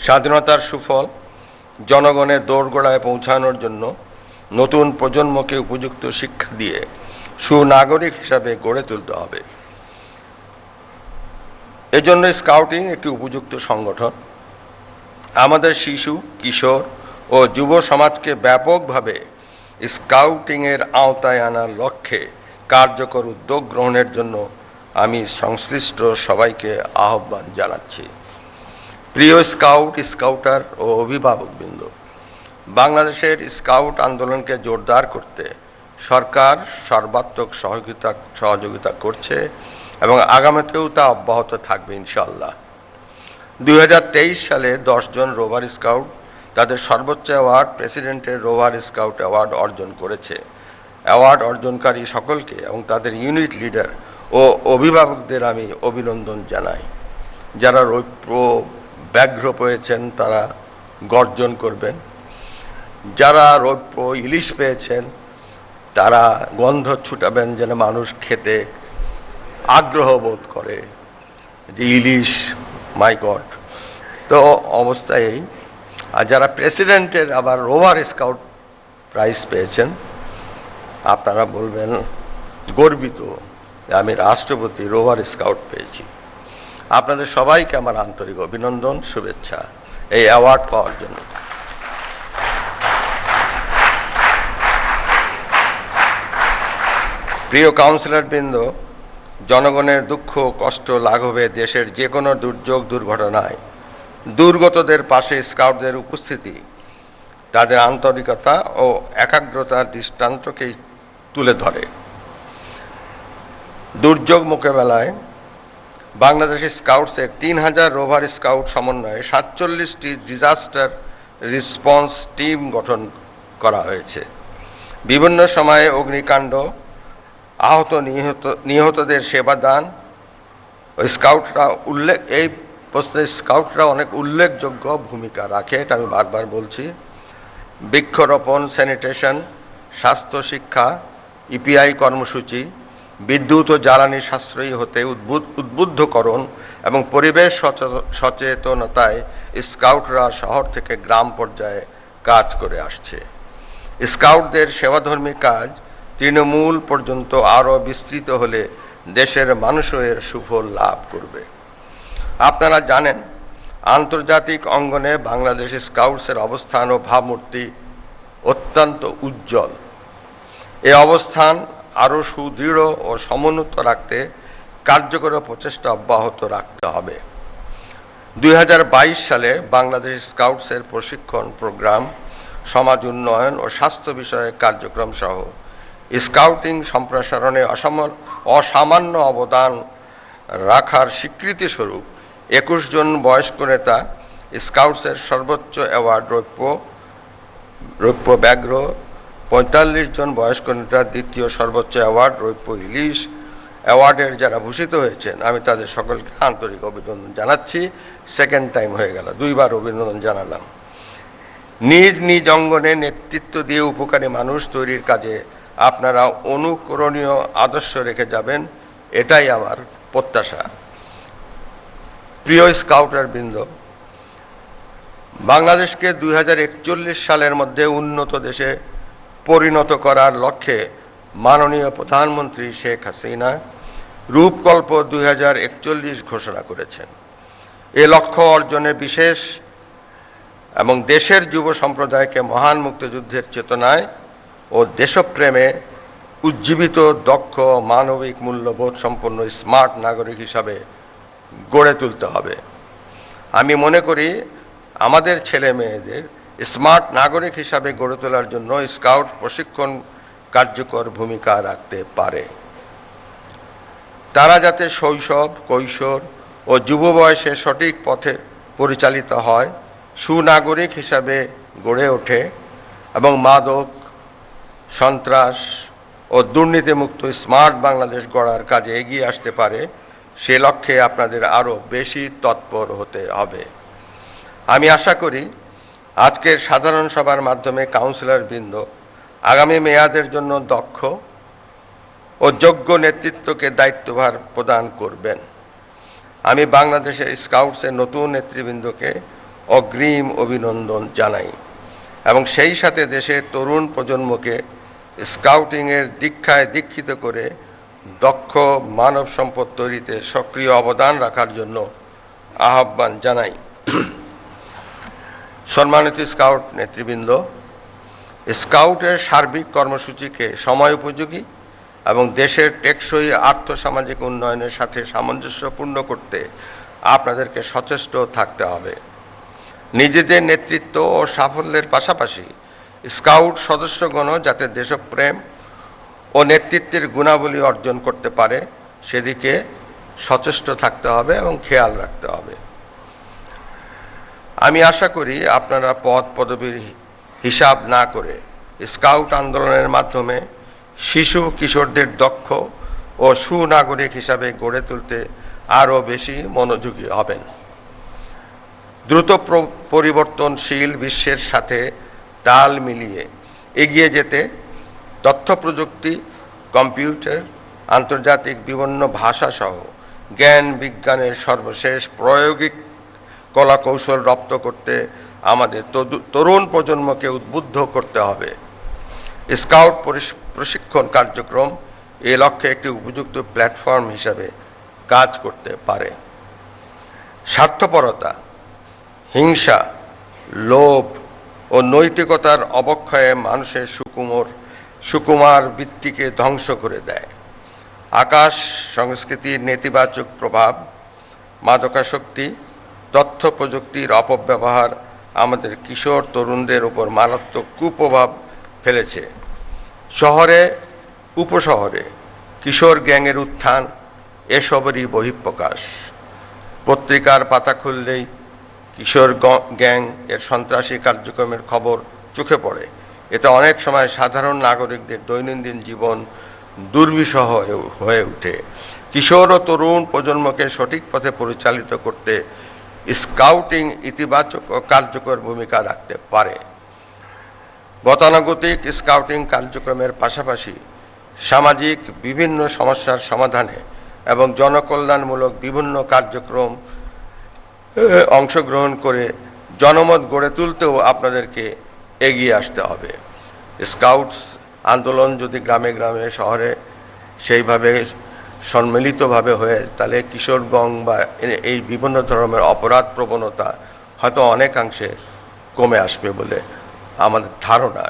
স্বাধীনতার সুফল জনগণের দোরগোড়ায় পৌঁছানোর জন্য নতুন প্রজন্মকে উপযুক্ত শিক্ষা দিয়ে সুনাগরিক হিসাবে গড়ে তুলতে হবে। এজন্য স্কাউটিং একটি উপযুক্ত সংগঠন। আমাদের শিশু, কিশোর ও যুব সমাজকে ব্যাপকভাবে স্কাউটিংয়ের আওতায় আনার লক্ষ্যে কার্যকর উদ্যোগ গ্রহণের জন্য আমি সংশ্লিষ্ট সবাইকে আহ্বান জানাচ্ছি। প্রিয় স্কাউট, স্কাউটার ও অভিভাবকবৃন্দ, বাংলাদেশের স্কাউট আন্দোলনকে জোরদার করতে সরকার সর্বাত্মক সহযোগিতা করছে এবং আগামীতেও তা অব্যাহত থাকবে ইনশাআল্লাহ। 2023 সালে 10 জন রোভার স্কাউট তাদের সর্বোচ্চ অ্যাওয়ার্ড প্রেসিডেন্টের রোভার স্কাউট অ্যাওয়ার্ড অর্জন করেছে। অ্যাওয়ার্ড অর্জনকারী সকলকে এবং তাদের ইউনিট লিডার ও অভিভাবকদের আমি অভিনন্দন জানাই। যারা রৌপ্য ব্যাঘ্র পেয়েছেন তারা গর্জন করবেন, যারা রৌপ্য ইলিশ পেয়েছেন তারা গন্ধ ছুটাবেন যেন মানুষ খেতে আগ্রহ বোধ করে যে ইলিশ, মাই গড। তো অবস্থায় আর যারা প্রেসিডেন্টের আবার রোভার স্কাউট প্রাইজ পেয়েছেন আপনারা বলবেন গর্বিত আমি রাষ্ট্রপতি রোভার স্কাউট পেয়েছি। আপনাদের সবাইকে আমার আন্তরিক অভিনন্দন, শুভেচ্ছা এই অ্যাওয়ার্ড পাওয়ার জন্য। প্রিয় কাউন্সিলরবৃন্দ, জনগণের দুঃখ কষ্ট লাঘবে দেশের যে কোনো দুর্যোগ দুর্ঘটনায় দুর্গতদের পাশে স্কাউটদের উপস্থিতি তাদের আন্তরিকতা ও একাগ্রতার দৃষ্টান্তকেই তুলে ধরে। দুর্যোগ মোকাবেলায় বাংলাদেশের স্কাউটসের 3000 রোভার স্কাউট সমন্বয়ে 47টি ডিজাস্টার রেসপন্স টিম গঠন করা হয়েছে। বিভিন্ন সময়ে অগ্নিকাণ্ড, আহত নিহতদের সেবাদান স্কাউটরা এই প্রশ্নে স্কাউটরা অনেক উল্লেখযোগ্য ভূমিকা রাখে, এটা আমি বারবার বলছি। বৃক্ষরোপণ, স্যানিটেশন, স্বাস্থ্য শিক্ষা, ইপিআই কর্মসূচি, বিদ্যুৎ ও জ্বালানি সাশ্রয়ী হতে উদ্বুদ্ধকরণ এবং পরিবেশ সচেতনতায় স্কাউটরা শহর থেকে গ্রাম পর্যায়ে কাজ করে আসছে। স্কাউটদের সেবাধর্মী কাজ তৃণমূল পর্যন্ত আরও বিস্তৃত হলে দেশের মানুষও এর সুফল লাভ করবে। আপনারা জানেন, আন্তর্জাতিক অঙ্গনে বাংলাদেশ স্কাউটসের অবস্থান ও ভাবমূর্তি অত্যন্ত উজ্জ্বল। এই অবস্থান আরও সুদৃঢ় ও সমুন্নত রাখতে কার্যকর প্রচেষ্টা অব্যাহত রাখতে হবে। 2022 সালে বাংলাদেশ স্কাউটসের প্রশিক্ষণ প্রোগ্রাম, সমাজ উন্নয়ন ও স্বাস্থ্য বিষয়ক কার্যক্রম সহ স্কাউটিং সম্প্রসারণে অসামান্য অবদান রাখার স্বীকৃতিস্বরূপ 21 জন বয়স্ক নেতা স্কাউটসের সর্বোচ্চ অ্যাওয়ার্ড রৌপ্য ব্যাঘ্র, 45 জন বয়স্ক নেতার দ্বিতীয় সর্বোচ্চ অ্যাওয়ার্ড রৌপ্য ইলিশ অ্যাওয়ার্ডের যারা ভূষিত হয়েছেন আমি তাদের সকলকে আন্তরিক অভিনন্দন জানাচ্ছি। সেকেন্ড টাইম হয়ে গেল, 2 বার অভিনন্দন জানালাম। নিজ নিজ অঙ্গনে নেতৃত্ব দিয়ে উপকারী মানুষ তৈরির কাজে আপনারা অনুকরণীয় আদর্শ রেখে যাবেন, এটাই আমার প্রত্যাশা। প্রিয় স্কাউটারবৃন্দ, বাংলাদেশকে 2041 সালের মধ্যে উন্নত দেশে পরিণত করার লক্ষ্যে মাননীয় প্রধানমন্ত্রী শেখ হাসিনা রূপকল্প 2041 ঘোষণা করেছেন। এ লক্ষ্য অর্জনে বিশেষ এবং দেশের যুব সম্প্রদায়কে মহান মুক্তিযুদ্ধের চেতনায় ও দেশপ্রেমে উজ্জীবিত, দক্ষ, মানবিক মূল্যবোধ সম্পন্ন স্মার্ট নাগরিক হিসাবে গড়ে তুলতে হবে। আমি মনে করি আমাদের ছেলে মেয়েদের স্মার্ট নাগরিক হিসাবে গড়ে তোলার জন্য স্কাউট প্রশিক্ষণ কার্যকর ভূমিকা রাখতে পারে। তারা যাতে শৈশব, কৈশোর ও যুব বয়সে সঠিক পথে পরিচালিত হয়, সুনাগরিক হিসাবে গড়ে ওঠে এবং মাদক, সন্ত্রাস ও দুর্নীতিমুক্ত স্মার্ট বাংলাদেশ গড়ার কাজে এগিয়ে আসতে পারে, সে লক্ষ্যে আপনাদের আরও বেশি তৎপর হতে হবে। আমি আশা করি আজকের সাধারণ সভার মাধ্যমে কাউন্সিলরবৃন্দ আগামী মেয়াদের জন্য দক্ষ ও যোগ্য নেতৃত্বকে দায়িত্বভার প্রদান করবেন। আমি বাংলাদেশের স্কাউটসের নতুন নেতৃবৃন্দকে অগ্রিম অভিনন্দন জানাই এবং সেই সাথে দেশের তরুণ প্রজন্মকে স্কাউটিংয়ের দীক্ষায় দীক্ষিত করে দক্ষ মানব সম্পদ তৈরিতে সক্রিয় অবদান রাখার জন্য আহ্বান জানাই। সম্মানিত স্কাউট নেতৃবৃন্দ, স্কাউটের সার্বিক কর্মসূচিকে সময় উপযোগী এবং দেশের টেকসই আর্থসামাজিক উন্নয়নের সাথে সামঞ্জস্যপূর্ণ করতে আপনাদেরকে সচেষ্ট থাকতে হবে। নিজেদের নেতৃত্ব ও সাফল্যের পাশাপাশি স্কাউট সদস্যগণও যাতে দেশপ্রেম ও নেতৃত্বের গুণাবলী অর্জন করতে পারে সেদিকে সচেষ্ট থাকতে হবে এবং খেয়াল রাখতে হবে। আমি আশা করি আপনারা পদ পদবীর হিসাব না করে স্কাউট আন্দোলনের মাধ্যমে শিশু কিশোরদের দক্ষ ও সুনাগরিক হিসাবে গড়ে তুলতে আরও বেশি মনোযোগী হবেন। দ্রুত পরিবর্তনশীল বিশ্বের সাথে তাল মিলিয়ে এগিয়ে যেতে তথ্য প্রযুক্তি, কম্পিউটার, আন্তর্জাতিক বিভিন্ন ভাষাসহ জ্ঞান বিজ্ঞানের সর্বশেষ প্রায়োগিক কলাকৌশল রপ্ত করতে আমাদের তরুণ প্রজন্মকে উদ্বুদ্ধ করতে হবে। স্কাউট প্রশিক্ষণ কার্যক্রম এ লক্ষ্যে একটি উপযুক্ত প্ল্যাটফর্ম হিসাবে কাজ করতে পারে। স্বার্থপরতা, হিংসা, লোভ ও নৈতিকতার অবক্ষয়ে মানুষের সুকুমার বৃত্তিকে ধ্বংস করে দেয়। আকাশ সংস্কৃতির নেতিবাচক প্রভাব, মাদকাসক্তি, তথ্য প্রযুক্তির অপব্যবহার আমাদের কিশোর তরুণদের উপর মারাত্মক কুপ্রভাব ফেলেছে। শহরে উপশহরে কিশোর গ্যাংয়ের উত্থান এসবেরই বহিঃপ্রকাশ। পত্রিকার পাতা খুললেই কিশোর গ্যাং এর সন্ত্রাসী কার্যক্রমের খবর চোখে পড়ে। এতে অনেক সময় সাধারণ নাগরিকদের দৈনন্দিন জীবন দুর্বিষহ হয়ে ওঠে। কিশোর ও তরুণ প্রজন্মকে সঠিক পথে পরিচালিত করতে স্কাউটিং ইতিবাচক ও কার্যকর ভূমিকা রাখতে পারে। গতানুগতিক স্কাউটিং কার্যক্রমের পাশাপাশি সামাজিক বিভিন্ন সমস্যার সমাধানে এবং জনকল্যাণমূলক বিভিন্ন কার্যক্রম অংশগ্রহণ করে জনমত গড়ে তুলতেও আপনাদেরকে এগিয়ে আসতে হবে। স্কাউটস আন্দোলন যদি গ্রামে গ্রামে শহরে সেইভাবে সম্মিলিতভাবে হয়ে তাহলে কিশোর গ্যাং বা এই বিভিন্ন ধরনের অপরাধ প্রবণতা হয়তো অনেকাংশে কমে আসবে বলে আমাদের ধারণা।